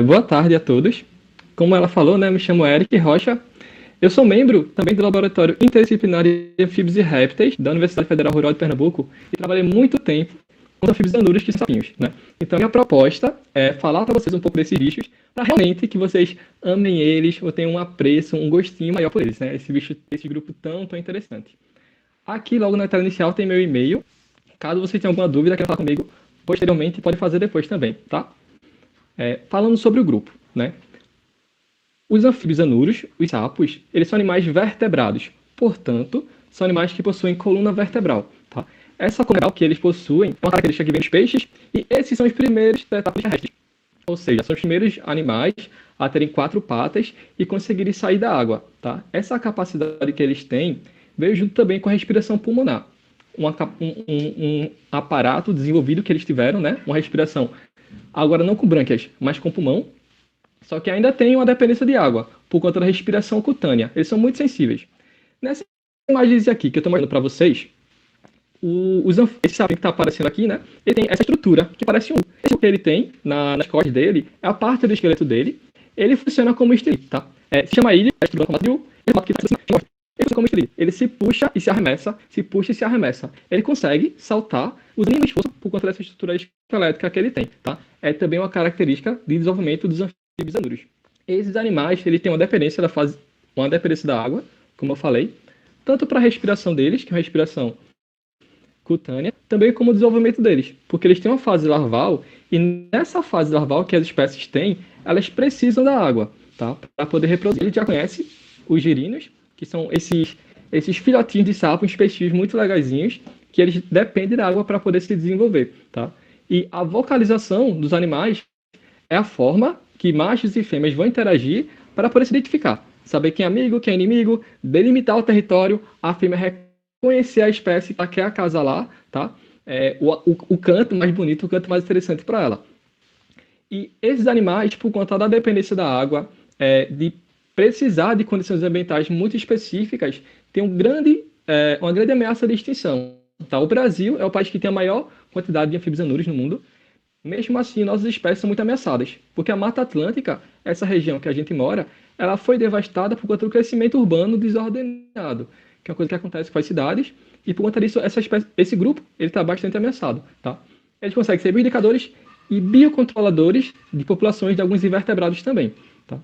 Boa tarde a todos. Como ela falou, né, me chamo Eric Rocha. Eu sou membro também do Laboratório Interdisciplinar de Anfíbios e Répteis da Universidade Federal Rural de Pernambuco e trabalhei muito tempo com anfíbios anuros que são sapinhos, né? Então, minha proposta é falar para vocês um pouco desses bichos, para realmente que vocês amem eles ou tenham um apreço, um gostinho maior por eles, né? Esse bicho, esse grupo tão interessante. Aqui, logo na tela inicial, tem meu e-mail. Caso você tenha alguma dúvida, queira falar comigo posteriormente, pode fazer depois também, tá? Falando sobre o grupo, né? Os anfíbios anuros, os sapos, eles são animais vertebrados. Portanto, são animais que possuem coluna vertebral, tá? Essa coluna vertebral que eles possuem é uma característica que vem dos peixes e esses são os primeiros tetápodes terrestres. Ou seja, são os primeiros animais a terem 4 patas e conseguirem sair da água, tá? Essa capacidade que eles têm veio junto também com a respiração pulmonar. Um aparato desenvolvido que eles tiveram, né? Uma respiração, agora não com brânquias, mas com pulmão, só que ainda tem uma dependência de água, por conta da respiração cutânea. Eles são muito sensíveis. Nessa imagem aqui que eu estou mostrando para vocês, esse sapinho que está aparecendo aqui, né? Ele tem essa estrutura que parece um. Esse que ele tem nas costas dele é a parte do esqueleto dele. Ele funciona como estilete, tá? Se chama ilha, a estrutura como ele funciona como estilete. Ele se puxa e se arremessa, se puxa e se arremessa. Ele consegue saltar usando nenhum esforço por conta dessa estrutura esquelética que ele tem, tá? É também uma característica de desenvolvimento dos anfíbios anuros. Esses animais, eles têm uma dependência da água, como eu falei, tanto para a respiração deles, que é uma respiração cutânea, também como o desenvolvimento deles, porque eles têm uma fase larval e nessa fase larval que as espécies têm, elas precisam da água, tá? Para poder reproduzir. A gente já conhece os girinos, que são esses filhotinhos de sapo, uns peixinhos muito legaisinhos, que eles dependem da água para poder se desenvolver, tá? E a vocalização dos animais é a forma que machos e fêmeas vão interagir para poder se identificar, saber quem é amigo, quem é inimigo, delimitar o território, a fêmea reconhecer a espécie que ela quer acasalar, tá? O canto mais bonito, o canto mais interessante para ela. E esses animais, por conta da dependência da água, de precisar de condições ambientais muito específicas, tem uma grande ameaça de extinção. Tá? O Brasil é o país que tem a maior quantidade de anfíbios anuros no mundo. Mesmo assim, nossas espécies são muito ameaçadas, porque a Mata Atlântica, essa região que a gente mora, ela foi devastada por conta do crescimento urbano desordenado, que é uma coisa que acontece com as cidades, e por conta disso, esse grupo está bastante ameaçado. Tá? Eles conseguem ser bioindicadores e biocontroladores de populações de alguns invertebrados também. Tá?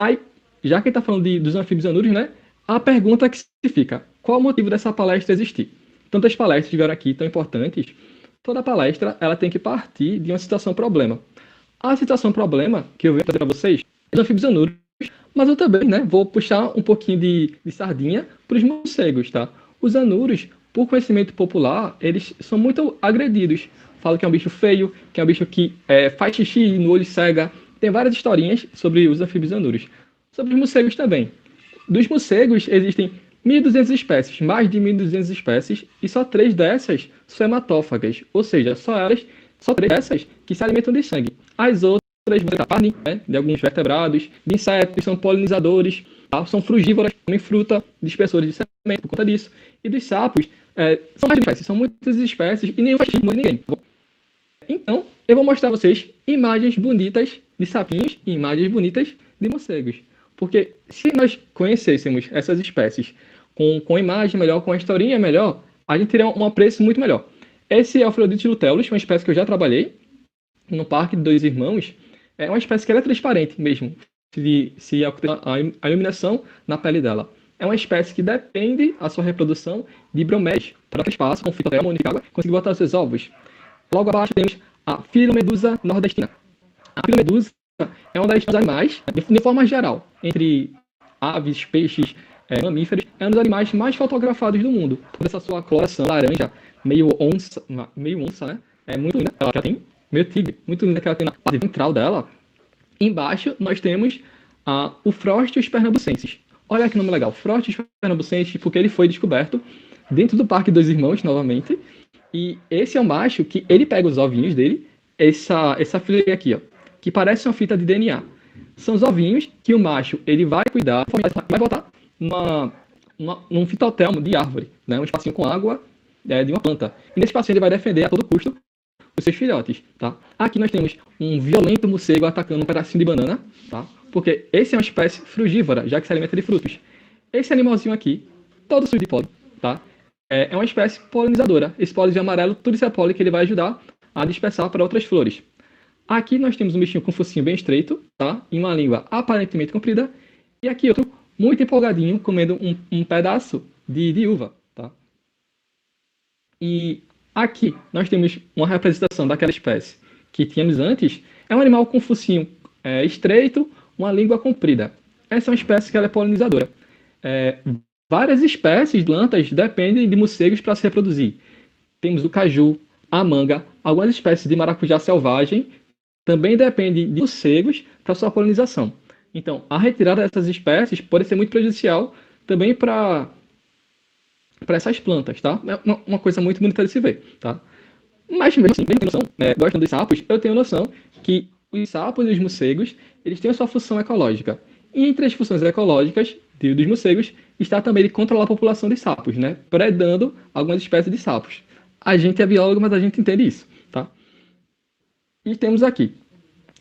Aí, já que está falando dos anfíbios anuros, né, a pergunta que se fica, qual o motivo dessa palestra existir? Tantas palestras tiveram aqui tão importantes. Toda palestra ela tem que partir de uma situação problema. A situação problema que eu venho trazer para vocês é dos anfíbios anuros, mas eu também, né, vou puxar um pouquinho de sardinha para os morcegos, tá? Os anuros, por conhecimento popular, eles são muito agredidos. Falam que é um bicho feio, que é um bicho que faz xixi no olho cega. Tem várias historinhas sobre os anfíbios anuros. Sobre os morcegos também. Dos morcegos existem 1.200 espécies, mais de 1.200 espécies, e só 3 dessas são hematófagas, ou seja, só 3 dessas que se alimentam de sangue. As outras vão da carne, né, de alguns vertebrados, de insetos, são polinizadores, tá? São frugívoras, comem fruta, dispersores de semente por conta disso. E dos sapos, são mais espécies, são muitas espécies e nenhum faz ninguém. Então, eu vou mostrar a vocês imagens bonitas de sapinhos e imagens bonitas de morcegos. Porque se nós conhecêssemos essas espécies com imagem melhor, com a historinha melhor, a gente teria um apreço muito melhor. Esse é o Phelodiotis luteolus, uma espécie que eu já trabalhei no Parque de Dois Irmãos. É uma espécie que ela é transparente mesmo, se a iluminação na pele dela. É uma espécie que depende a sua reprodução de bromélias para espaço, com fitotel, água, conseguir botar os seus ovos. Logo abaixo temos a Filomedusa nordestina. A Filomedusa é uma das animais, de forma geral, entre aves, peixes, mamíferos, é um dos animais mais fotografados do mundo. Por essa sua coloração laranja, meio onça, né? É muito linda. Ela tem meio tigre, muito linda que ela tem na parte ventral dela. Embaixo nós temos o Frostius pernambucensis. Olha que nome legal, Frostius pernambucensis, porque ele foi descoberto dentro do Parque Dois Irmãos, novamente. E esse é o macho que ele pega os ovinhos dele, essa fileirinha aqui, ó, que parece uma fita de DNA. São os ovinhos que o macho ele vai cuidar, vai botar num fitotelmo de árvore, né? Um espacinho com água de uma planta. E nesse espacinho ele vai defender a todo custo os seus filhotes, tá? Aqui nós temos um violento morcego atacando um pedacinho de banana, tá? Porque esse é uma espécie frugívora, já que se alimenta de frutos. Esse animalzinho aqui, todo sujo de pólen, tá? É uma espécie polinizadora. Esse pólenzinho amarelo, tudo isso é pólen que ele vai ajudar a dispersar para outras flores. Aqui nós temos um bichinho com um focinho bem estreito, tá? E uma língua aparentemente comprida. E aqui outro muito empolgadinho, comendo um pedaço de uva, tá? E aqui nós temos uma representação daquela espécie que tínhamos antes. É um animal com focinho estreito, uma língua comprida. Essa é uma espécie que ela é polinizadora. Várias espécies de plantas dependem de morcegos para se reproduzir. Temos o caju, a manga, algumas espécies de maracujá selvagem também dependem de morcegos para sua polinização. Então, a retirada dessas espécies pode ser muito prejudicial também para essas plantas, tá? É uma coisa muito bonita de se ver, tá? Mas mesmo assim, eu tenho noção, gostando dos sapos, eu tenho noção que os sapos e os morcegos, eles têm a sua função ecológica. E entre as funções ecológicas dos morcegos está também de controlar a população de sapos, né? Predando algumas espécies de sapos. A gente é biólogo, mas a gente entende isso, tá? E temos aqui.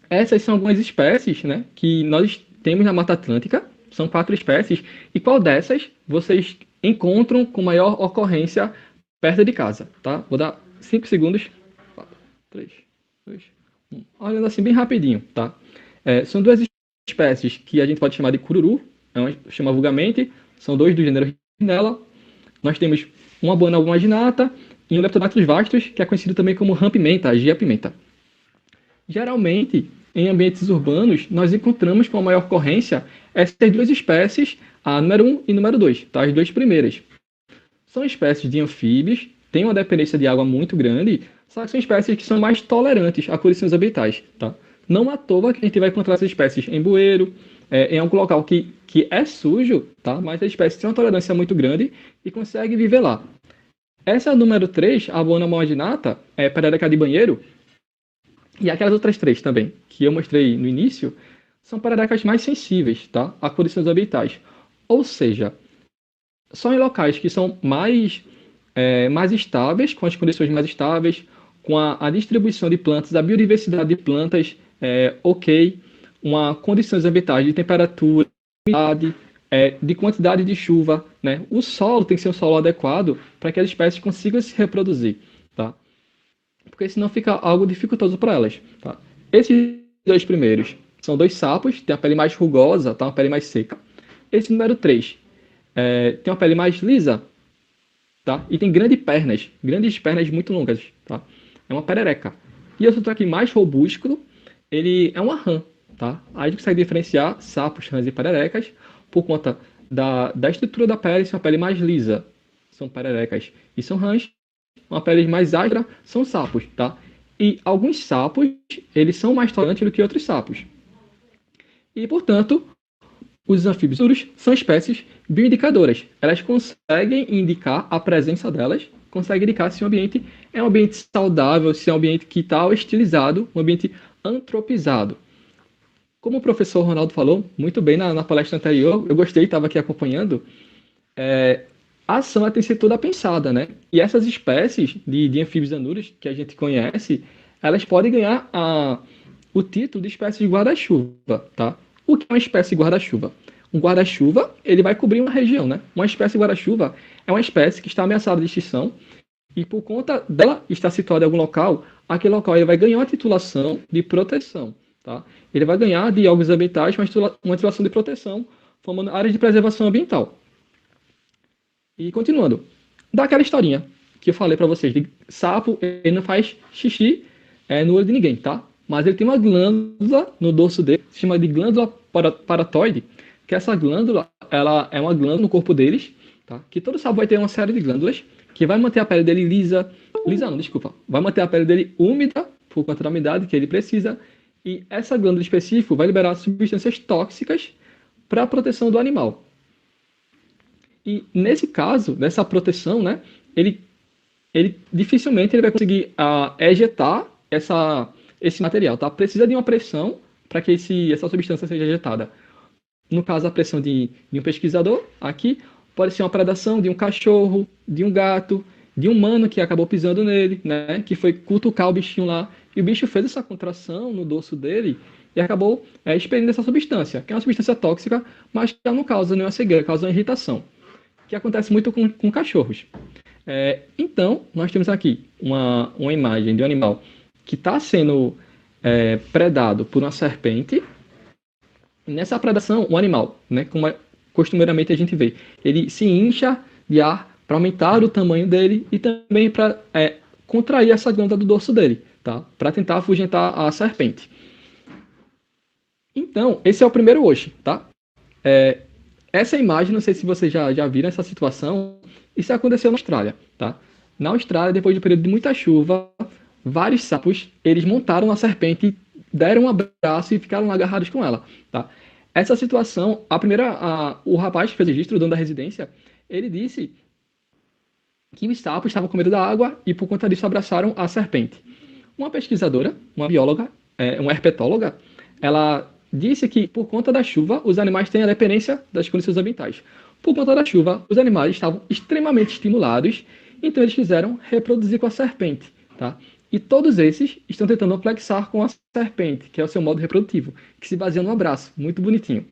Essas são algumas espécies, né, que nós temos na Mata Atlântica. São 4 espécies. E qual dessas vocês encontram com maior ocorrência perto de casa, tá? Vou dar 5 segundos. 4, 3, 2, 1. Olhando assim bem rapidinho, tá? São 2 espécies que a gente pode chamar de cururu, chama vulgarmente. São 2 do gênero Rhinella. Nós temos uma Buana albumaginata e um Leptodactylus vastus, que é conhecido também como rã-pimenta, a gia-pimenta. Geralmente, em ambientes urbanos, nós encontramos com a maior ocorrência essas 2 espécies, a número 1 e número 2, tá? As 2 primeiras. São espécies de anfíbios, têm uma dependência de água muito grande, só que são espécies que são mais tolerantes a condições ambientais, tá? Não à toa que a gente vai encontrar essas espécies em bueiro, em algum local que é sujo, tá? Mas a espécie tem uma tolerância muito grande e consegue viver lá. Essa número 3, a Buana albumaginata, é perereca de banheiro. E aquelas outras 3 também, que eu mostrei no início, são pererecas mais sensíveis, tá? A condições ambientais. Ou seja, só em locais que são mais estáveis, com as condições mais estáveis, com a distribuição de plantas, a biodiversidade de plantas ok, condições ambientais de temperatura, umidade, de quantidade de chuva, né? O solo tem que ser um solo adequado para que as espécies consigam se reproduzir, tá? Porque senão fica algo dificultoso para elas, tá? Esses 2 primeiros são 2 sapos, tem a pele mais rugosa, tá? Uma pele mais seca. Esse número 3 tem uma pele mais lisa, tá? E tem grandes pernas muito longas, tá? É uma perereca. E esse outro aqui mais robusto, ele é uma rã, tá? Aí a gente consegue diferenciar sapos, rãs e pererecas por conta da estrutura da pele, se é uma pele mais lisa, são pererecas e são rãs. Uma pele mais áspera são sapos, tá? E alguns sapos, eles são mais tolerantes do que outros sapos. E, portanto, os anfíbios duros são espécies bioindicadoras. Elas conseguem indicar a presença delas, conseguem indicar se o ambiente é um ambiente saudável, se é um ambiente que está hostilizado, um ambiente antropizado. Como o professor Ronaldo falou muito bem na palestra anterior, eu gostei, estava aqui acompanhando, a ação tem que ser toda pensada, né? E essas espécies de anfíbios anuros que a gente conhece, elas podem ganhar o título de espécie de guarda-chuva, tá? O que é uma espécie de guarda-chuva? Um guarda-chuva, ele vai cobrir uma região, né? Uma espécie de guarda-chuva é uma espécie que está ameaçada de extinção e por conta dela estar situada em algum local, aquele local ele vai ganhar uma titulação de proteção, tá? Ele vai ganhar de órgãos ambientais uma titulação de proteção, formando áreas de preservação ambiental. E continuando, daquela historinha que eu falei para vocês, de sapo, ele não faz xixi no olho de ninguém, tá? Mas ele tem uma glândula no dorso dele, se chama de glândula paratoide, que essa glândula, ela é uma glândula no corpo deles, tá? Que todo sapo vai ter uma série de glândulas, que vai manter a pele dele vai manter a pele dele úmida, por conta da umidade que ele precisa, e essa glândula específica vai liberar substâncias tóxicas para a proteção do animal. E nesse caso, nessa proteção, né, ele dificilmente ele vai conseguir ejetar esse material, tá? Precisa de uma pressão para que essa substância seja ejetada. No caso, a pressão de um pesquisador, aqui, pode ser uma predação de um cachorro, de um gato, de um humano que acabou pisando nele, né? Que foi cutucar o bichinho lá, e o bicho fez essa contração no dorso dele e acabou expelindo essa substância, que é uma substância tóxica, mas que ela não causa nenhuma cegueira, causa uma irritação, que acontece muito com cachorros. Então, nós temos aqui uma imagem de um animal que está sendo predado por uma serpente. Nessa predação, o animal, né, como costumeiramente a gente vê, ele se incha de ar para aumentar o tamanho dele e também para contrair essa glândula do dorso dele, tá? Para tentar afugentar a serpente. Então, esse é o primeiro hoje, tá? Essa imagem, não sei se vocês já viram essa situação, isso aconteceu na Austrália, tá? Na Austrália, depois de um período de muita chuva, vários sapos, eles montaram a serpente, deram um abraço e ficaram agarrados com ela, tá? Essa situação, o rapaz que fez o registro, o dono da residência, ele disse que os sapos estavam com medo da água e por conta disso abraçaram a serpente. Uma pesquisadora, uma bióloga, uma herpetóloga, ela disse que por conta da chuva, os animais têm a dependência das condições ambientais. Por conta da chuva, os animais estavam extremamente estimulados, então eles quiseram reproduzir com a serpente, tá? E todos esses estão tentando amplexar com a serpente, que é o seu modo reprodutivo, que se baseia no abraço, muito bonitinho.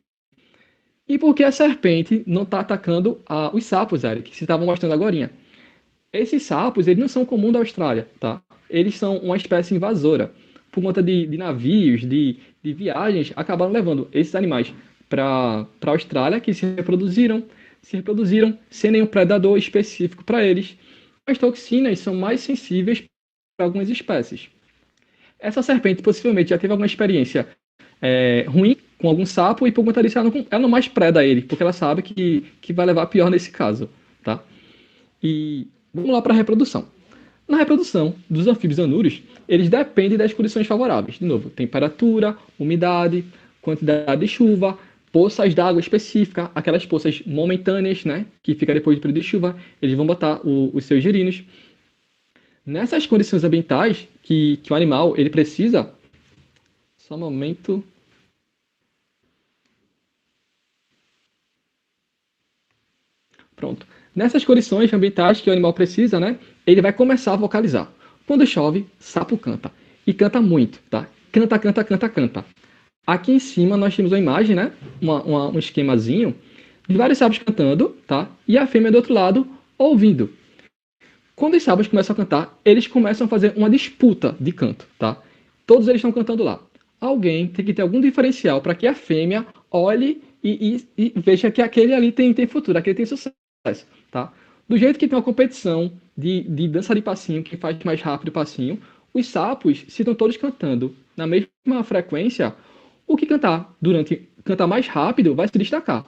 E por que a serpente não está atacando os sapos, Eric, que se estavam mostrando agora? Esses sapos, eles não são comuns da Austrália, tá? Eles são uma espécie invasora. Por conta de navios, de viagens, acabaram levando esses animais para a Austrália, que se reproduziram sem nenhum predador específico para eles. As toxinas são mais sensíveis para algumas espécies. Essa serpente possivelmente já teve alguma experiência ruim com algum sapo e por conta disso ela não mais preda ele, porque ela sabe que vai levar pior nesse caso, tá? E vamos lá para a reprodução. Na reprodução dos anfíbios anúrios, eles dependem das condições favoráveis. De novo, temperatura, umidade, quantidade de chuva, poças d'água específica, aquelas poças momentâneas, né, que fica depois do período de chuva, eles vão botar os seus girinos. Nessas condições ambientais que o animal ele precisa... Só um momento... Pronto. Nessas condições ambientais que o animal precisa, né, ele vai começar a vocalizar. Quando chove, sapo canta. E canta muito, tá? Canta, canta, canta, canta. Aqui em cima nós temos uma imagem, né, um esquemazinho de vários sapos cantando, tá? E a fêmea do outro lado ouvindo. Quando os sapos começam a cantar, eles começam a fazer uma disputa de canto, tá? Todos eles estão cantando lá. Alguém tem que ter algum diferencial para que a fêmea olhe e veja que aquele ali tem futuro, aquele tem sucesso. Tá? Do jeito que tem uma competição de dança de passinho, quem faz mais rápido o passinho, os sapos, se estão todos cantando na mesma frequência, o que cantar mais rápido vai se destacar.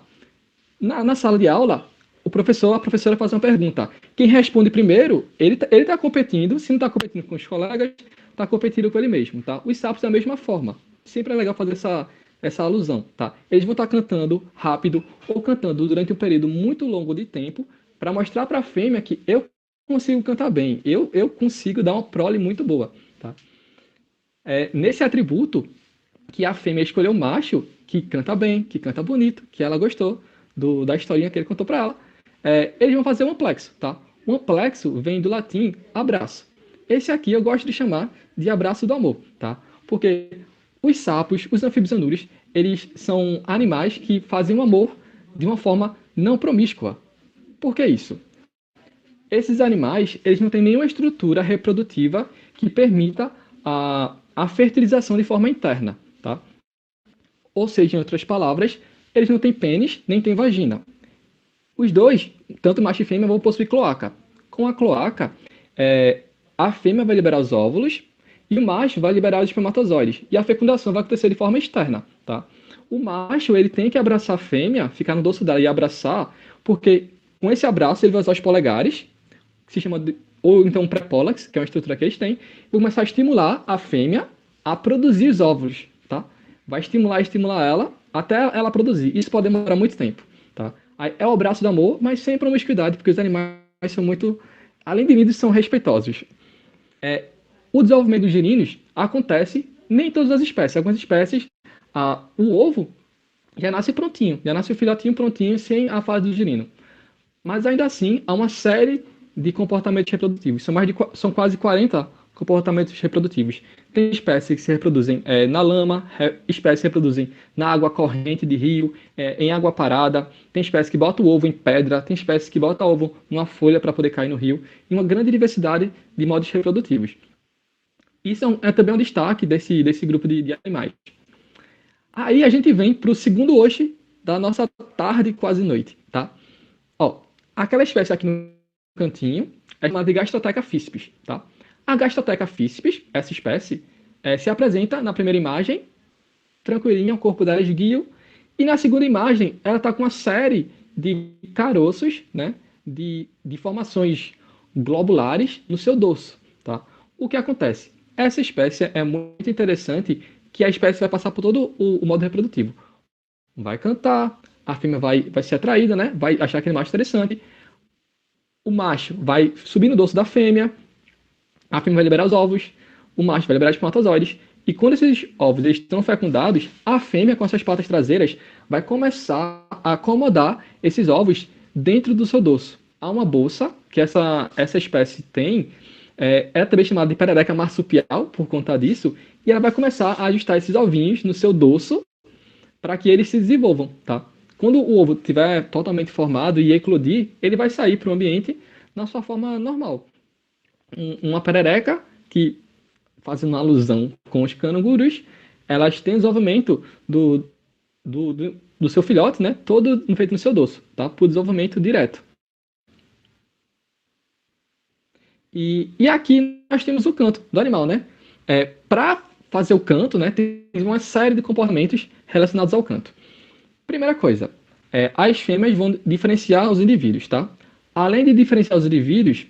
Na sala de aula, a professora faz uma pergunta. Quem responde primeiro, ele tá competindo, se não está competindo com os colegas, está competindo com ele mesmo. Tá? Os sapos da mesma forma. Sempre é legal fazer essa alusão, tá? Eles vão estar cantando rápido ou cantando durante um período muito longo de tempo para mostrar para a fêmea que eu consigo cantar bem, eu consigo dar uma prole muito boa, tá? Nesse atributo que a fêmea escolheu o macho que canta bem, que canta bonito, que ela gostou da historinha que ele contou para ela, eles vão fazer um amplexo, tá? O amplexo vem do latim abraço. Esse aqui eu gosto de chamar de abraço do amor, tá? Porque os sapos, os anfíbios anúrios, eles são animais que fazem o amor de uma forma não promíscua. Por que isso? Esses animais, eles não têm nenhuma estrutura reprodutiva que permita a fertilização de forma interna, tá? Ou seja, em outras palavras, eles não têm pênis, nem têm vagina. Os dois, tanto macho e fêmea, vão possuir cloaca. Com a cloaca, a fêmea vai liberar os óvulos, e o macho vai liberar os espermatozoides. E a fecundação vai acontecer de forma externa, tá? O macho, ele tem que abraçar a fêmea, ficar no dorso dela e abraçar, porque com esse abraço ele vai usar os polegares, que se chama ou então pré-pólex, que é uma estrutura que eles têm, e vai começar a estimular a fêmea a produzir os óvulos, tá? Vai estimular ela até ela produzir. Isso pode demorar muito tempo, tá? Aí é o abraço do amor, mas sem promiscuidade, porque os animais são muito, além de lindos, são respeitosos. O desenvolvimento dos girinos acontece nem em todas as espécies. Algumas espécies, o ovo já nasce prontinho, já nasce o filhotinho prontinho, sem a fase do girino. Mas ainda assim, há uma série de comportamentos reprodutivos. São quase 40 comportamentos reprodutivos. Tem espécies que se reproduzem na lama, espécies que se reproduzem na água corrente de rio, em água parada, tem espécies que botam o ovo em pedra, tem espécies que botam o ovo numa folha para poder cair no rio, e uma grande diversidade de modos reprodutivos. Isso é também um destaque desse grupo de animais. Aí a gente vem para o segundo hoje da nossa tarde, quase noite, tá? Ó, aquela espécie aqui no cantinho é chamada de Gastroteca fispis, tá? A Gastroteca fispis, essa espécie, se apresenta na primeira imagem, tranquilinha, o corpo dela é esguio, e na segunda imagem ela está com uma série de caroços, né, de formações globulares no seu dorso, tá? O que acontece? Essa espécie é muito interessante, que a espécie vai passar por todo o modo reprodutivo. Vai cantar, a fêmea vai ser atraída, né? Vai achar aquele macho interessante. O macho vai subir no dorso da fêmea, a fêmea vai liberar os ovos, o macho vai liberar os espermatozoides, e quando esses ovos estão fecundados, a fêmea, com as suas patas traseiras, vai começar a acomodar esses ovos dentro do seu dorso. Há uma bolsa que essa espécie tem, é também chamada de perereca marsupial, por conta disso, e ela vai começar a ajustar esses ovinhos no seu dorso para que eles se desenvolvam, tá? Quando o ovo estiver totalmente formado e eclodir, ele vai sair para o ambiente na sua forma normal. Uma perereca, que, fazendo uma alusão com os cangurus, elas têm desenvolvimento do seu filhote, né? Todo feito no seu dorso, tá? Por desenvolvimento direto. E aqui nós temos o canto do animal, né? Para fazer o canto, né, tem uma série de comportamentos relacionados ao canto. Primeira coisa, as fêmeas vão diferenciar os indivíduos, tá? Além de diferenciar os indivíduos,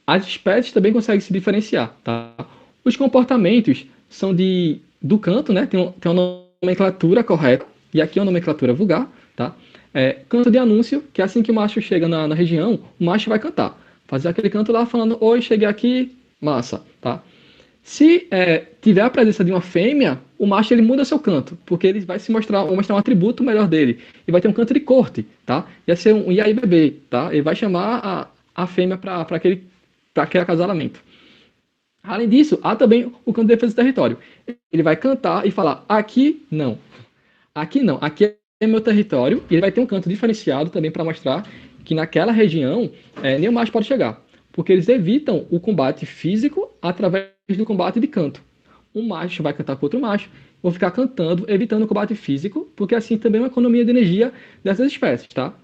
as espécies também conseguem se diferenciar, tá? Os comportamentos são do canto, né? Tem uma nomenclatura correta, e aqui é uma nomenclatura vulgar, tá? Canto de anúncio, que é assim que o macho chega na região, o macho vai cantar. Fazer aquele canto lá falando, oi, cheguei aqui, massa, tá? Se tiver a presença de uma fêmea, o macho ele muda seu canto, porque ele vai mostrar um atributo melhor dele. E vai ter um canto de corte, tá? Ia ser um e aí bebê, tá? Ele vai chamar a fêmea para aquele acasalamento. Além disso, há também o canto de defesa do território. Ele vai cantar e falar, aqui não. Aqui não, aqui é meu território. E ele vai ter um canto diferenciado também para mostrar que naquela região nenhum macho pode chegar. Porque eles evitam o combate físico através do combate de canto. Um macho vai cantar com outro macho, vão ficar cantando, evitando o combate físico, porque assim também é uma economia de energia dessas espécies, tá?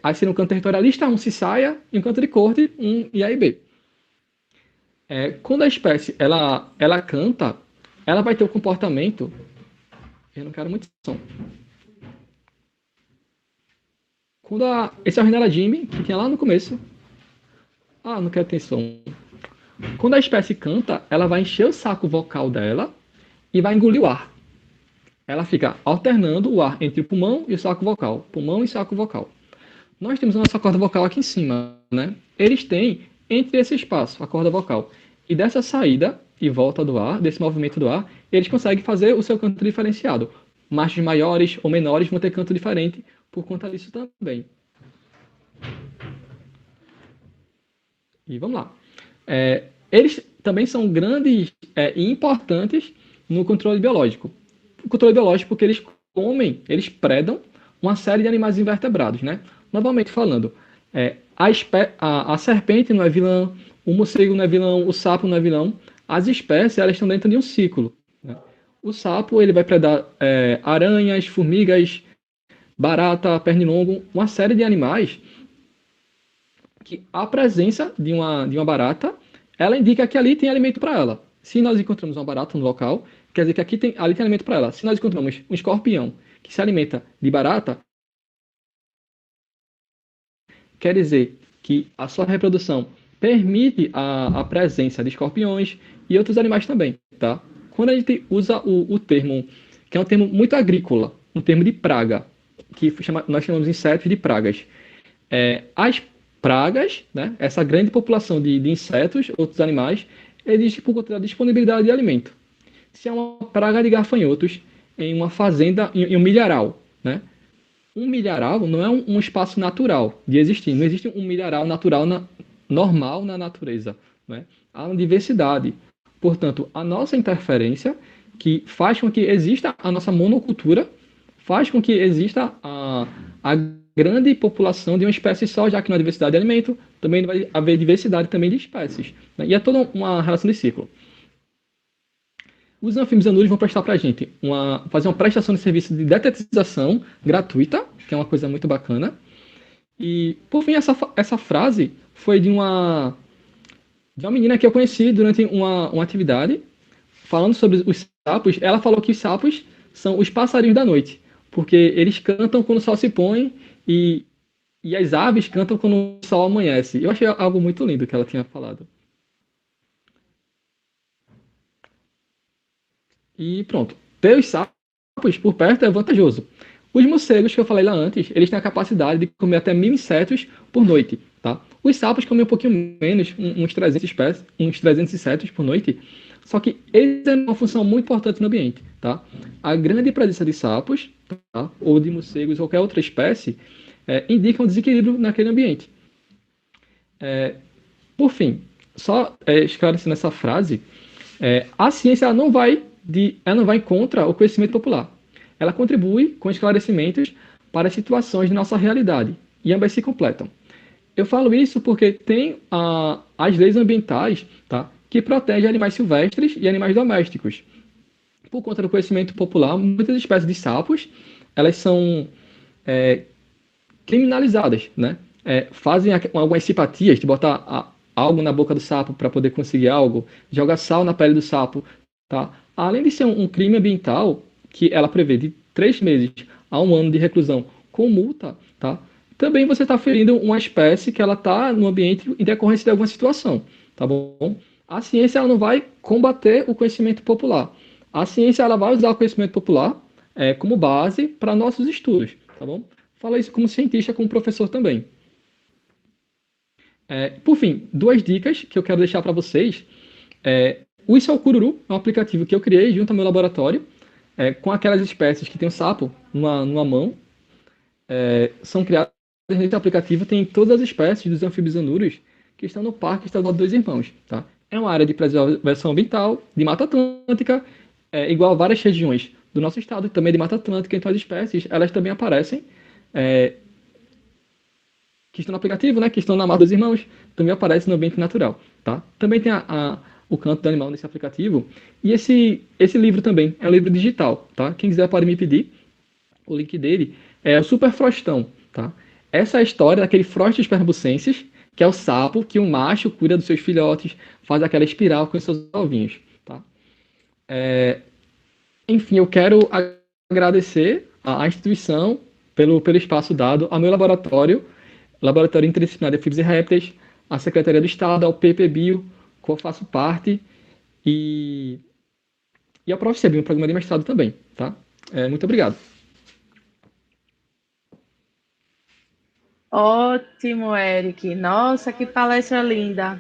Aí seria um canto territorialista, um cisaia, e um canto de corte, um IAIB. Quando a espécie ela canta, ela vai ter o comportamento... Eu não quero muito som. Esse é o Renela Jimmy, que tinha lá no começo. Não quero ter som. Quando a espécie canta, ela vai encher o saco vocal dela e vai engolir o ar. Ela fica alternando o ar entre o pulmão e o saco vocal. Pulmão e saco vocal. Nós temos a nossa corda vocal aqui em cima, né? Eles têm entre esse espaço a corda vocal. E dessa saída e volta do ar, desse movimento do ar, eles conseguem fazer o seu canto diferenciado. Machos maiores ou menores vão ter canto diferente por conta disso também. E vamos lá. Eles também são grandes e importantes no controle biológico. O controle biológico porque eles predam uma série de animais invertebrados, né? Novamente falando, a serpente não é vilã, o morcego não é vilão, o sapo não é vilão. As espécies elas estão dentro de um ciclo, né? O sapo ele vai predar aranhas, formigas, barata, pernilongo, uma série de animais que a presença de uma barata, ela indica que ali tem alimento para ela. Se nós encontramos uma barata no local, quer dizer que ali tem alimento para ela. Se nós encontramos um escorpião que se alimenta de barata, quer dizer que a sua reprodução permite a presença de escorpiões e outros animais também, tá? Quando a gente usa o termo, que é um termo muito agrícola, um termo de praga, que nós chamamos insetos de pragas. As pragas, né, essa grande população de insetos, outros animais, existe por conta da disponibilidade de alimento. Se é uma praga de gafanhotos em uma fazenda, em um milharal, né, um milharal não é um espaço natural de existir. Não existe um milharal natural normal na natureza, né? Há uma diversidade. Portanto, a nossa interferência, que faz com que exista a nossa monocultura, faz com que exista a grande população de uma espécie só, já que na diversidade de alimento também vai haver diversidade também de espécies, né? E é toda uma relação de ciclo. Os anfíbios anuros vão prestar para a gente fazer uma prestação de serviço de detetização gratuita, que é uma coisa muito bacana. E, por fim, essa frase foi de uma menina que eu conheci durante uma atividade, falando sobre os sapos. Ela falou que os sapos são os passarinhos da noite, porque eles cantam quando o sol se põe e as aves cantam quando o sol amanhece. Eu achei algo muito lindo que ela tinha falado. E pronto. Ter os sapos por perto é vantajoso. Os morcegos que eu falei lá antes, eles têm a capacidade de comer até 1.000 insetos por noite, tá? Os sapos comem um pouquinho menos, uns 300 espécies, uns 300 insetos por noite. Só que eles têm uma função muito importante no ambiente, tá? A grande presença de sapos, tá? Ou de morcegos ou qualquer outra espécie, indica um desequilíbrio naquele ambiente. Por fim, só esclarecendo essa frase, a ciência ela não vai contra o conhecimento popular. Ela contribui com esclarecimentos para as situações de nossa realidade, e ambas se completam. Eu falo isso porque tem as leis ambientais, tá, que protegem animais silvestres e animais domésticos. Por conta do conhecimento popular, muitas espécies de sapos elas são criminalizadas, né? Fazem algumas simpatias de botar algo na boca do sapo para poder conseguir algo, jogar sal na pele do sapo, tá? Além de ser um crime ambiental, que ela prevê de 3 meses a 1 ano de reclusão com multa, tá? Também você está ferindo uma espécie que ela está no ambiente em decorrência de alguma situação, tá bom? A ciência ela não vai combater o conhecimento popular. A ciência ela vai usar o conhecimento popular como base para nossos estudos, tá bom? Fala isso como cientista, como professor também. Por fim, 2 dicas que eu quero deixar para vocês. O Isso é o Cururu é um aplicativo que eu criei junto ao meu laboratório, com aquelas espécies que tem o sapo numa mão. São criadas nesse aplicativo, tem todas as espécies dos anfíbios anuros que estão no Parque Estadual dos Dois Irmãos. Tá? É uma área de preservação ambiental de Mata Atlântica, igual a várias regiões do nosso estado, também de Mata Atlântica, então as espécies elas também aparecem, que estão no aplicativo, né, que estão na Mata dos Irmãos, também aparecem no ambiente natural. Tá? Também tem o canto do animal nesse aplicativo. E esse livro também é um livro digital. Tá? Quem quiser pode me pedir. O link dele é o Super Frostão. Tá? Essa é a história daquele Frostes pernambucenses, que é o sapo que um macho cuida dos seus filhotes, faz aquela espiral com os seus ovinhos. Tá? Enfim, eu quero agradecer à instituição pelo espaço dado, ao meu laboratório, Laboratório Interdisciplinar de Anfíbios e Répteis, à Secretaria do Estado, ao PPBio, que eu faço parte, e ao ProfSeb, um programa de mestrado também. Tá? Muito obrigado. Ótimo, Eric. Nossa, que palestra linda.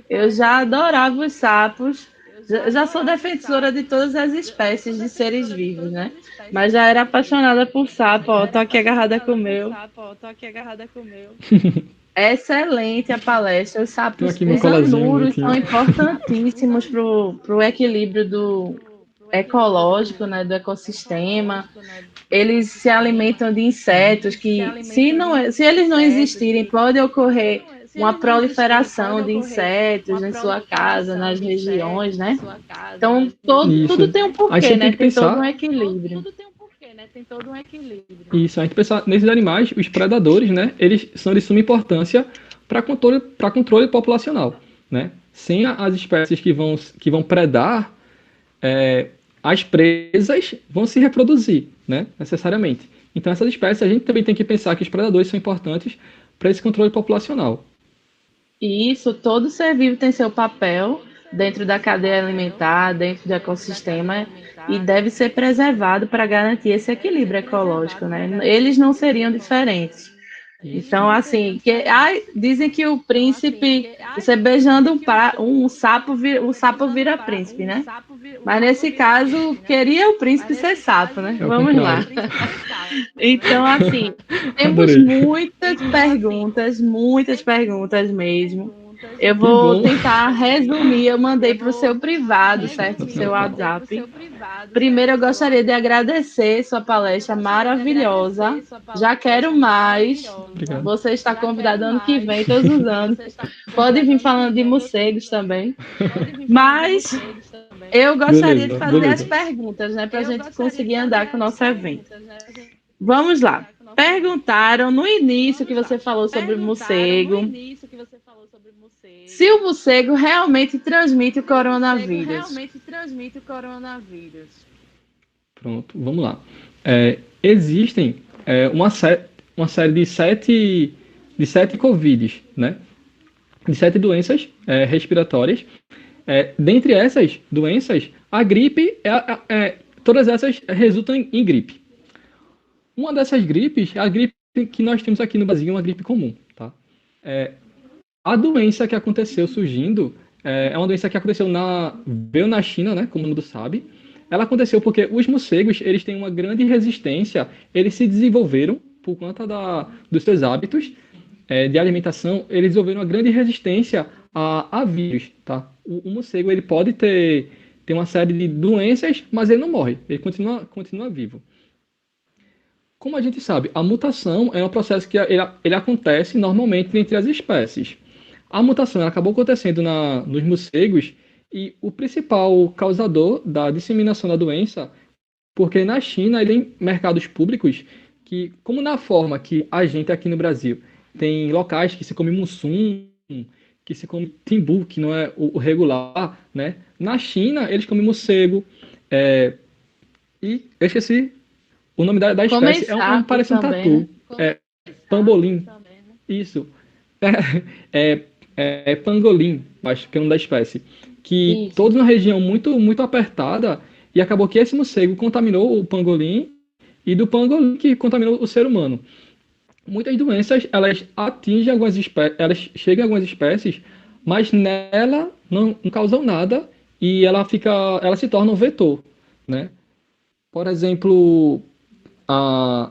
Eu já adorava os sapos. Já sou defensora de todas as espécies de seres vivos, né? Mas já era apaixonada por sapo. Ó, tô aqui agarrada com o meu. Excelente a palestra. Os Tenho sapos, aqui meu os colazinho anuros bonitinho. são importantíssimos para o equilíbrio ecológico, né, do ecossistema. Eles se alimentam de insetos que, se eles não existirem, pode ocorrer uma proliferação de insetos em sua casa, nas regiões, né? Então, tudo Isso. tem um A gente porquê, sempre né? tem que Tem todo um pensar. equilíbrio. Isso, a gente pensar nesses animais, os predadores, né? Eles são de suma importância para controle populacional, né? Sem as espécies que vão predar, as presas vão se reproduzir, né? Necessariamente. Então, essas espécies, a gente também tem que pensar que os predadores são importantes para esse controle populacional. E isso, todo ser vivo tem seu papel dentro da cadeia alimentar, dentro do ecossistema, e deve ser preservado para garantir esse equilíbrio ecológico, né? Eles não seriam diferentes. Então, assim, dizem que o príncipe, você beijando um sapo, o sapo vira príncipe, né? Mas nesse caso, queria o príncipe ser sapo, né? É o Vamos lá. contrário. Então, assim, temos Adorei. muitas perguntas mesmo. Eu Que vou bom. tentar resumir. Eu mandei para o seu privado, certo? Para o seu WhatsApp. Primeiro, eu gostaria de agradecer sua palestra maravilhosa. Já quero mais. Obrigado. Você está convidado ano que vem, todos os anos. Pode vir falando de morcegos também. Mas eu gostaria de fazer as perguntas, né? Para a gente conseguir andar com o nosso evento. Vamos lá. Perguntaram no início que você falou sobre o morcego. Se o morcego realmente transmite o coronavírus. Pronto, vamos lá. Existem uma série de sete Covids, né? De 7 doenças respiratórias. Dentre essas doenças, a gripe, todas essas resultam em gripe. Uma dessas gripes é a gripe que nós temos aqui no Brasil, uma gripe comum, tá? A doença que aconteceu surgindo é uma doença que veio na China, né? Como todo mundo sabe. Ela aconteceu porque os morcegos, eles têm uma grande resistência, eles se desenvolveram por conta dos seus hábitos de alimentação, eles desenvolveram uma grande resistência a vírus, tá? O morcego, ele pode ter uma série de doenças, mas ele não morre, ele continua vivo. Como a gente sabe, a mutação é um processo que ele acontece normalmente entre as espécies. A mutação ela acabou acontecendo nos morcegos e o principal causador da disseminação da doença, porque na China ele tem mercados públicos que, como na forma que a gente aqui no Brasil tem locais que se come mussum, que se come timbu, que não é o regular, né? Na China eles comem morcego, e eu esqueci o nome da espécie, parece um tatu, pambolim, isso, pangolim, acho que é o nome da espécie, que todos na região muito, muito apertada, e acabou que esse morcego contaminou o pangolim, e do pangolim que contaminou o ser humano. Muitas doenças, elas atingem algumas espécies, elas chegam a algumas espécies, mas nela não causam nada, e ela se torna um vetor, né? Por exemplo, a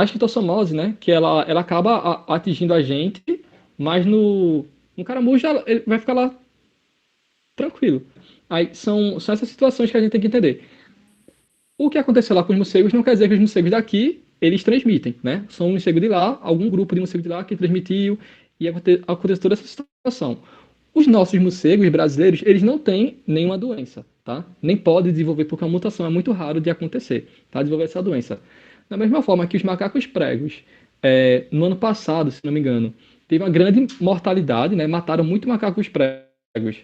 esquistossomose, né? Que ela acaba atingindo a gente, mas no caramujo ele vai ficar lá tranquilo. Aí são essas situações que a gente tem que entender. O que aconteceu lá com os morcegos não quer dizer que os morcegos daqui eles transmitem, né? São um morcego de lá, algum grupo de morcego de lá que transmitiu e aconteceu toda essa situação. Os nossos morcegos brasileiros, eles não têm nenhuma doença, tá? Nem podem desenvolver, porque a mutação é muito raro de acontecer, tá? Desenvolver essa doença. Da mesma forma que os macacos pregos, no ano passado, se não me engano, teve uma grande mortalidade, né? Mataram muito macacos pregos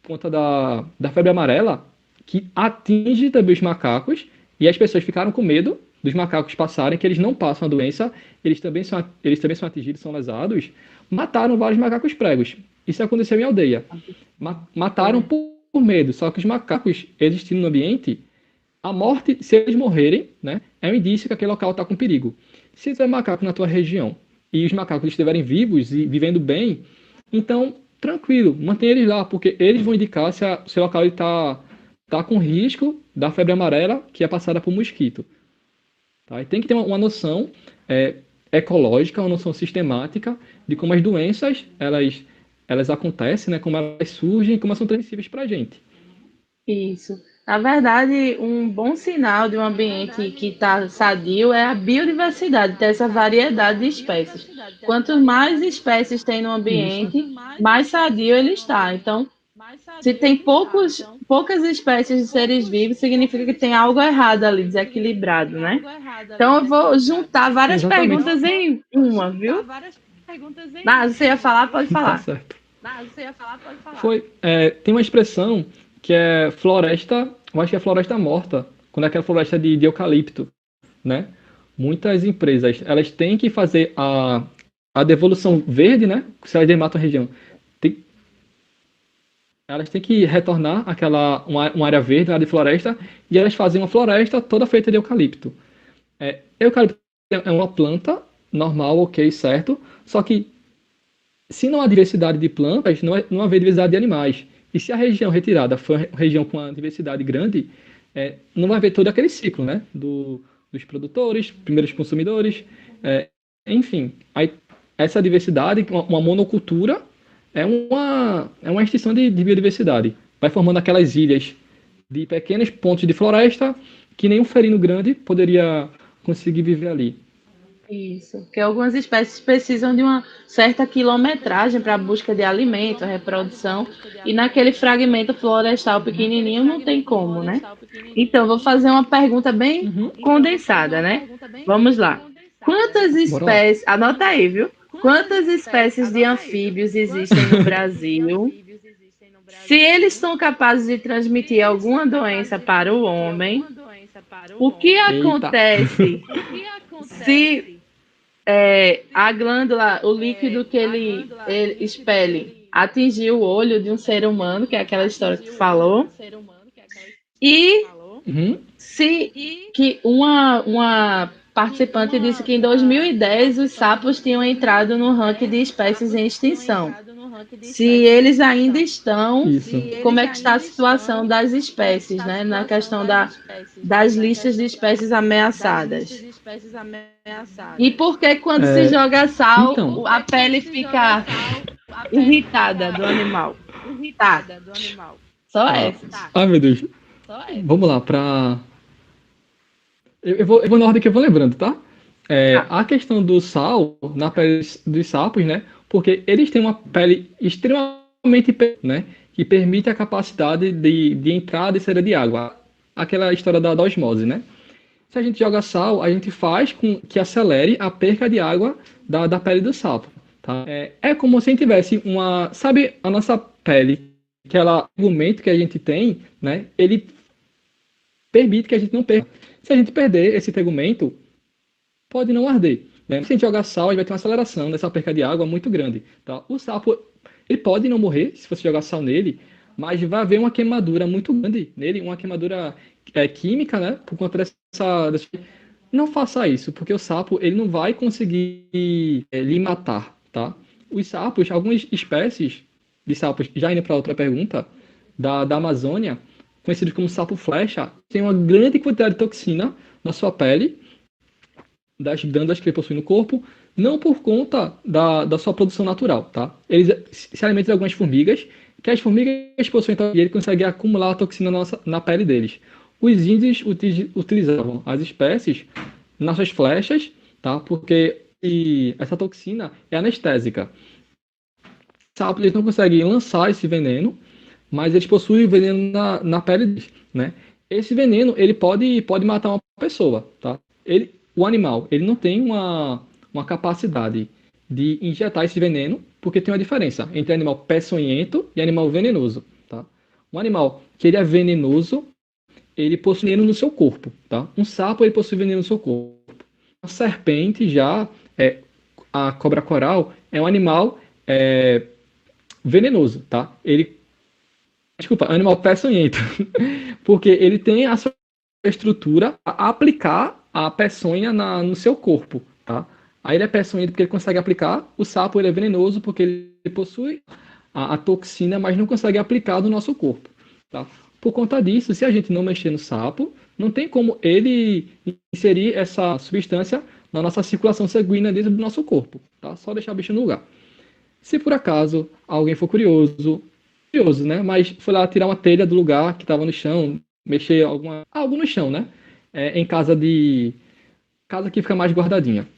por conta da febre amarela, que atinge também os macacos, e as pessoas ficaram com medo dos macacos passarem, que eles não passam a doença, eles também são atingidos, são lesados, mataram vários macacos pregos. Isso aconteceu em aldeia. Mataram por medo, só que os macacos existindo no ambiente, a morte, se eles morrerem, né, é um indício que aquele local está com perigo. Se tiver macaco na tua região e os macacos estiverem vivos e vivendo bem, então, tranquilo, mantenha eles lá, porque eles vão indicar se o seu local está com risco da febre amarela que é passada por mosquito. Tá? E tem que ter uma noção ecológica, uma noção sistemática de como as doenças elas acontecem, né? Como elas surgem e como elas são transmissíveis para a gente. Isso. Na verdade, um bom sinal de um ambiente que está sadio é a biodiversidade, ter essa variedade de espécies. Quanto mais espécies tem no ambiente, mais sadio ele está. Então, se tem poucas espécies de seres vivos, significa que tem algo errado ali, desequilibrado, né? Então, eu vou juntar várias perguntas em uma, viu? Você ia falar? Pode falar. Tá certo. Tem uma expressão que é floresta, eu acho que é floresta morta, quando é aquela floresta de eucalipto, né? Muitas empresas, elas têm que fazer a devolução verde, né? Se elas desmatam a região, elas têm que retornar uma área verde, uma área de floresta, e elas fazem uma floresta toda feita de eucalipto. Eucalipto é uma planta normal, ok, certo. Só que se não há diversidade de plantas, não haver diversidade de animais. E se a região retirada for uma região com uma diversidade grande, não vai haver todo aquele ciclo, né? Dos produtores, primeiros consumidores, enfim. Aí, essa diversidade, uma monocultura, é uma extinção de biodiversidade. Vai formando aquelas ilhas de pequenos pontos de floresta que nenhum felino grande poderia conseguir viver ali. Isso, porque algumas espécies precisam de uma certa quilometragem para a busca de alimento, reprodução, e naquele fragmento florestal pequenininho não tem como, né? Então, vou fazer uma pergunta bem Uhum. condensada, né? Vamos lá. Quantas Bora lá. espécies, anota aí, viu? Quantas espécies de anfíbios existem no Brasil? Se eles são capazes de transmitir alguma doença para o homem, o que Eita. acontece se a glândula, o líquido que ele expele, atingir o olho de um ser humano, que é aquela história que tu falou, e Uhum. se que uma participante disse que em 2010 os sapos tinham entrado no ranking de espécies em extinção. Se eles ainda estão, Isso. como é que está a situação das espécies, né? Na questão das listas de espécies ameaçadas. E por que quando se joga Então, sal, a pele fica irritada do animal? Tá, só tá. essas. Ai, meu Deus. Vamos lá, pra. Eu vou na ordem que eu vou lembrando, tá? Tá. A questão do sal na pele dos sapos, né? Porque eles têm uma pele extremamente, né? Que permite a capacidade de entrada e saída de água. Aquela história da osmose, né? Se a gente joga sal, a gente faz com que acelere a perca de água da pele do sapo. Tá? É como se a gente tivesse uma. Sabe, a nossa pele, aquele argumento que a gente tem, né? Ele permite que a gente não perca. Se a gente perder esse tegumento, pode não arder. Né? Se a gente jogar sal, a gente vai ter uma aceleração dessa perca de água muito grande. Tá? O sapo, ele pode não morrer se você jogar sal nele, mas vai haver uma queimadura muito grande nele, uma queimadura química, né? Por conta dessa. Não faça isso, porque o sapo ele não vai conseguir lhe matar, tá? Os sapos, algumas espécies de sapos, já indo para outra pergunta, da Amazônia, conhecidos como sapo flecha, tem uma grande quantidade de toxina na sua pele, das glândulas que ele possui no corpo, não por conta da sua produção natural, tá? Eles se alimentam de algumas formigas, que as formigas possuem, então, e ele consegue acumular a toxina na pele deles. Os índios utilizavam as espécies nas suas flechas, tá? Porque essa toxina é anestésica. Os sapos eles não conseguem lançar esse veneno, mas eles possuem veneno na pele deles, né? Esse veneno ele pode matar uma pessoa, tá? O animal ele não tem uma capacidade de injetar esse veneno, porque tem uma diferença entre animal peçonhento e animal venenoso, tá? Um animal que ele é venenoso, ele possui veneno no seu corpo, tá? Um sapo ele possui veneno no seu corpo. A serpente já, a cobra coral, é um animal venenoso, tá? Desculpa, animal peçonhento, porque ele tem a sua estrutura a aplicar a peçonha no seu corpo, tá? Aí ele é peçonhento porque ele consegue aplicar, o sapo ele é venenoso porque ele possui a toxina, mas não consegue aplicar no nosso corpo, tá? Por conta disso, se a gente não mexer no sapo, não tem como ele inserir essa substância na nossa circulação sanguínea dentro do nosso corpo, tá? Só deixar o bicho no lugar. Se por acaso alguém for curioso, né? Mas foi lá tirar uma telha do lugar que estava no chão, mexer algo no chão, né? Em casa que fica mais guardadinha.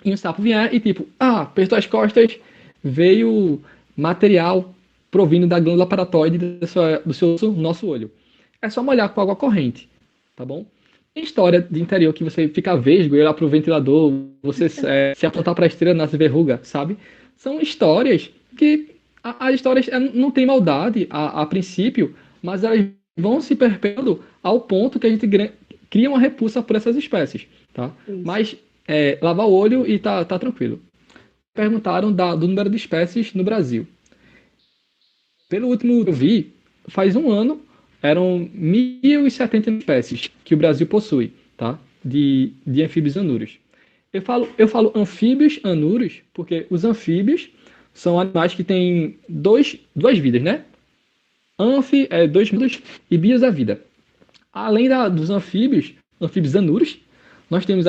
E o sapo vier e tipo, apertou as costas, veio material provindo da glândula paratoide nosso olho. É só molhar com água corrente, tá bom? Tem história de interior que você fica vesgo, ir lá pro ventilador, você se apontar para a estrela, nasce verruga, sabe? São histórias que as histórias não têm maldade a princípio, mas elas vão se perpetuando ao ponto que a gente cria uma repulsa por essas espécies, tá? Isso. Mas lavar o olho e tá tranquilo. Perguntaram do número de espécies no Brasil. Pelo último que eu vi, faz um ano, eram 1.070 espécies que o Brasil possui, tá? De anfíbios anúrios. Eu falo anfíbios anuros, porque os anfíbios são animais que têm duas vidas, né? Anfi é dois mundos e bios a vida. Além dos anfíbios anuros, nós temos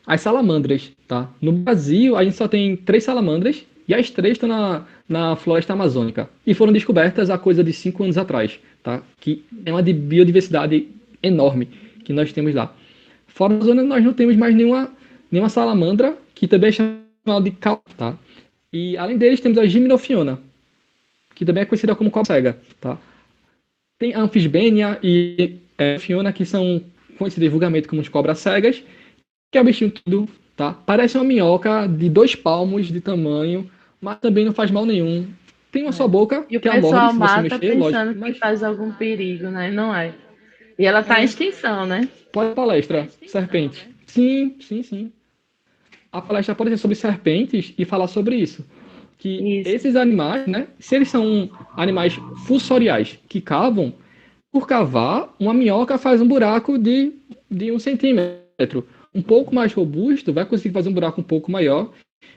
as salamandras, tá? No Brasil, a gente só tem 3 salamandras e as 3 estão na floresta amazônica. E foram descobertas há coisa de 5 anos atrás, tá? Que é uma de biodiversidade enorme que nós temos lá. Fora da zona, nós não temos mais nenhuma salamandra, que também é chamada de cal, tá? E além deles, temos a Gimnophiona, que também é conhecida como cobra cega, tá? Tem a Anfisbenia e Fiona, que são conhecidas vulgarmente como as cobras cegas, que é um bichinho tudo, tá? Parece uma minhoca de 2 palmos de tamanho, mas também não faz mal nenhum. Tem uma só boca, E o que é a morde pessoal se você mata mexer, lógico. pensando que Mas faz algum perigo, né? Não é. E ela tá em extinção, né? pode palestra, serpente. Sim, sim, sim. A palestra pode ser sobre serpentes e falar sobre isso. Que Isso. esses animais, né? Se eles são animais fossoriais que cavam, por cavar, uma minhoca faz um buraco de 1 centímetro. Um pouco mais robusto vai conseguir fazer um buraco um pouco maior,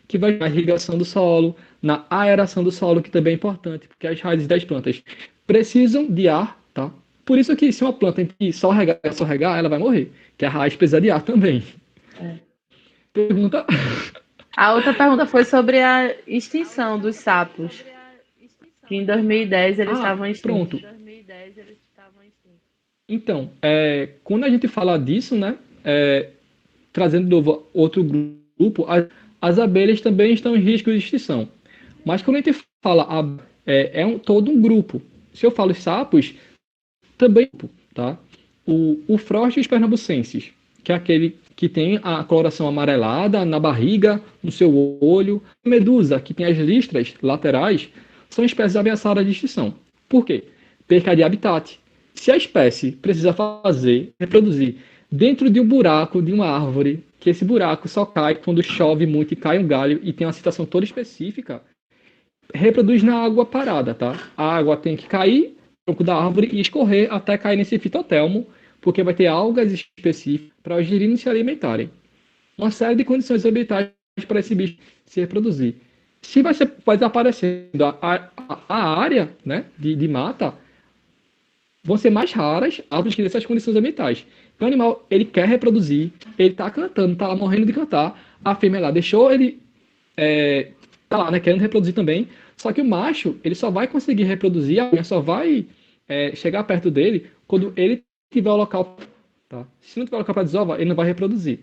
que vai na irrigação do solo, na aeração do solo, que também é importante, porque as raízes das plantas precisam de ar, tá? Por isso que se uma planta só regar, ela vai morrer, que a raiz precisa de ar também. É. Pergunta. A outra pergunta foi sobre a extinção dos sapos, que em 2010 eles estavam Pronto. extintos. Então, quando a gente fala disso, né, trazendo de novo outro grupo, as abelhas também estão em risco de extinção. Mas quando a gente fala, todo um grupo. Se eu falo sapos, também, tá? O Frostes pernambucensis, que é aquele que tem a coloração amarelada na barriga, no seu olho. A medusa, que tem as listras laterais, são espécies ameaçadas de extinção. Por quê? Perca de habitat. Se a espécie precisa reproduzir dentro de um buraco de uma árvore, que esse buraco só cai quando chove muito e cai um galho e tem uma situação toda específica, reproduz na água parada, tá? A água tem que cair no tronco da árvore e escorrer até cair nesse fitotelmo, porque vai ter algas específicas para os girinos se alimentarem. Uma série de condições ambientais para esse bicho se reproduzir. Se vai desaparecendo a área, né, de mata, vão ser mais raras árvores que dessas condições ambientais. Então, o animal, ele quer reproduzir, ele está cantando, está lá morrendo de cantar, a fêmea lá deixou ele, tá lá, né, querendo reproduzir também, só que o macho, ele só vai conseguir reproduzir, a fêmea só vai chegar perto dele quando ele tiver o local, tá? Se não tiver o local para desovar, ele não vai reproduzir.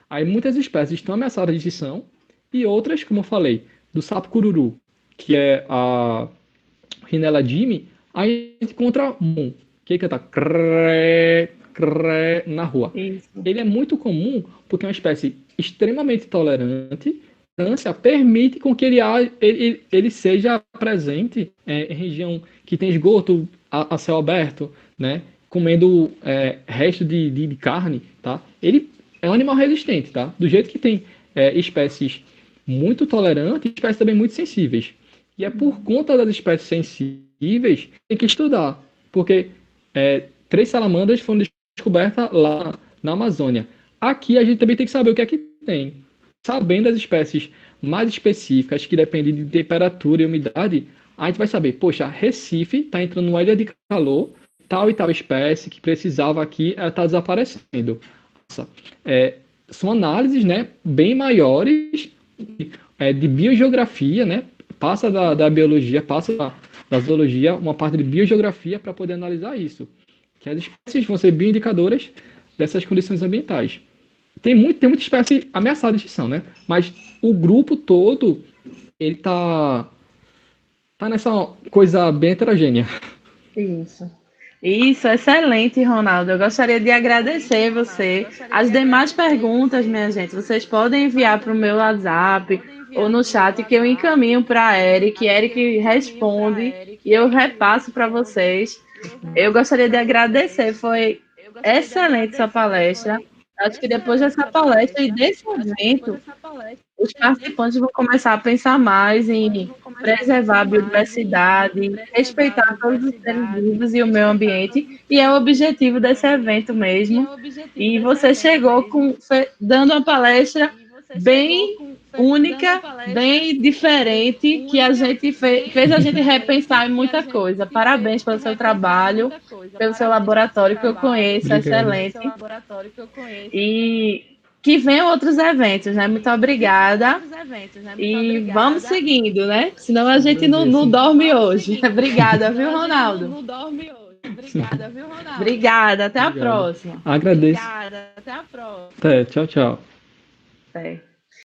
Aí muitas espécies estão ameaçadas de extinção e outras, como eu falei, do sapo cururu, que é a Rhinella jimmy, aí a gente encontra um que canta cré, cré na rua. Isso. Ele é muito comum porque é uma espécie extremamente tolerante. A tolerância permite com que ele seja presente em região que tem esgoto a céu aberto, né? Comendo resto de carne, tá? Ele é um animal resistente, tá? Do jeito que tem espécies muito tolerantes, espécies também muito sensíveis. E é por conta das espécies sensíveis que tem que estudar, porque 3 salamandras foram descobertas lá na Amazônia. Aqui a gente também tem que saber o que é que tem. Sabendo as espécies mais específicas, que dependem de temperatura e umidade, a gente vai saber, poxa, Recife está entrando numa ilha de calor, tal e tal espécie que precisava aqui está desaparecendo. São análises, né, bem maiores de biogeografia, né? Passa da biologia, passa da zoologia, uma parte de biogeografia para poder analisar isso. Que as espécies vão ser bioindicadoras dessas condições ambientais. Tem muita espécie ameaçada de extinção, né? Mas o grupo todo, ele tá nessa coisa bem heterogênea. Isso, excelente, Ronaldo. Eu gostaria de agradecer você. As demais perguntas, minha gente, vocês podem enviar para o meu WhatsApp ou no chat que eu encaminho para a Eric. Eric responde e eu repasso para vocês. Eu gostaria de agradecer, foi excelente essa palestra. Acho que depois dessa palestra e desse evento, os participantes vão começar a pensar mais em preservar a biodiversidade, respeitar todos os seres vivos e o meio ambiente, e é o objetivo desse evento mesmo. E você chegou dando uma palestra bem única, bem diferente, que a gente fez a gente repensar em muita coisa. Parabéns pelo seu trabalho, pelo seu laboratório, que eu conheço, é excelente. E que venham outros eventos, né? Muito obrigada. E vamos seguindo, né? Senão a gente não dorme hoje. Obrigada, viu, Ronaldo? Obrigada, até a próxima. Agradeço. Até, tchau, tchau. Até.